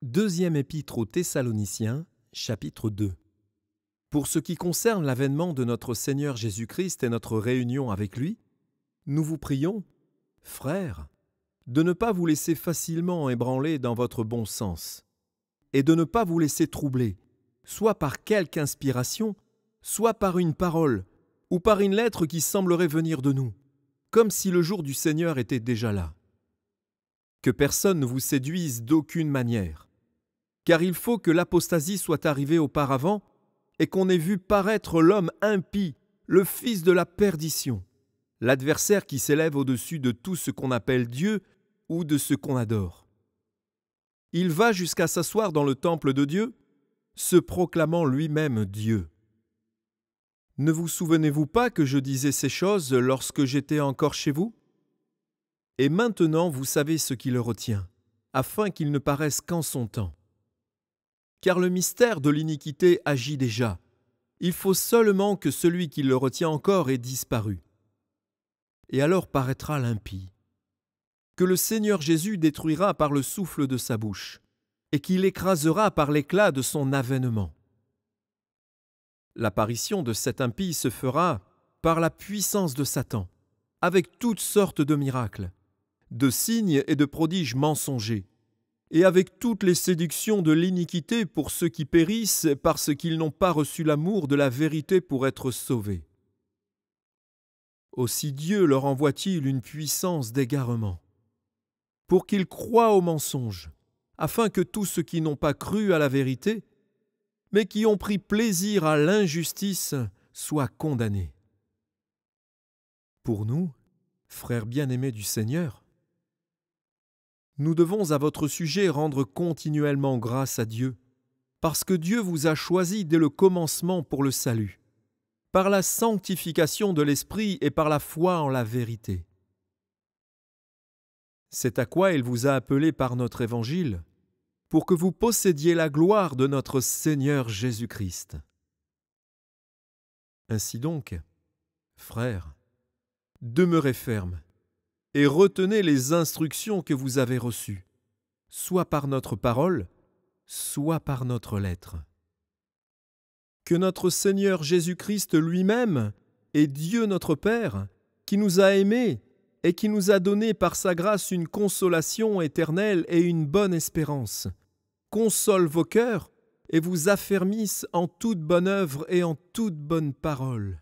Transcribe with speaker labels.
Speaker 1: Deuxième épître aux Thessaloniciens, chapitre 2. Pour ce qui concerne l'avènement de notre Seigneur Jésus-Christ et notre réunion avec lui, nous vous prions, frères, de ne pas vous laisser facilement ébranler dans votre bon sens, et de ne pas vous laisser troubler, soit par quelque inspiration, soit par une parole, ou par une lettre qui semblerait venir de nous, comme si le jour du Seigneur était déjà là. Que personne ne vous séduise d'aucune manière, car il faut que l'apostasie soit arrivée auparavant et qu'on ait vu paraître l'homme impie, le fils de la perdition, l'adversaire qui s'élève au-dessus de tout ce qu'on appelle Dieu ou de ce qu'on adore. Il va jusqu'à s'asseoir dans le temple de Dieu, se proclamant lui-même Dieu. Ne vous souvenez-vous pas que je disais ces choses lorsque j'étais encore chez vous ? Et maintenant vous savez ce qui le retient, afin qu'il ne paraisse qu'en son temps. Car le mystère de l'iniquité agit déjà. Il faut seulement que celui qui le retient encore ait disparu. Et alors paraîtra l'impie, que le Seigneur Jésus détruira par le souffle de sa bouche, et qu'il écrasera par l'éclat de son avènement. L'apparition de cet impie se fera par la puissance de Satan, avec toutes sortes de miracles, de signes et de prodiges mensongers, et avec toutes les séductions de l'iniquité pour ceux qui périssent parce qu'ils n'ont pas reçu l'amour de la vérité pour être sauvés. Aussi Dieu leur envoie-t-il une puissance d'égarement, pour qu'ils croient au mensonge, afin que tous ceux qui n'ont pas cru à la vérité, mais qui ont pris plaisir à l'injustice, soient condamnés. Pour nous, frères bien-aimés du Seigneur, nous devons à votre sujet rendre continuellement grâce à Dieu, parce que Dieu vous a choisi dès le commencement pour le salut, par la sanctification de l'Esprit et par la foi en la vérité. C'est à quoi il vous a appelé par notre évangile, pour que vous possédiez la gloire de notre Seigneur Jésus-Christ. Ainsi donc, frères, demeurez fermes et retenez les instructions que vous avez reçues, soit par notre parole, soit par notre lettre. Que notre Seigneur Jésus-Christ lui-même et Dieu notre Père, qui nous a aimés et qui nous a donné par sa grâce une consolation éternelle et une bonne espérance, console vos cœurs et vous affermisse en toute bonne œuvre et en toute bonne parole.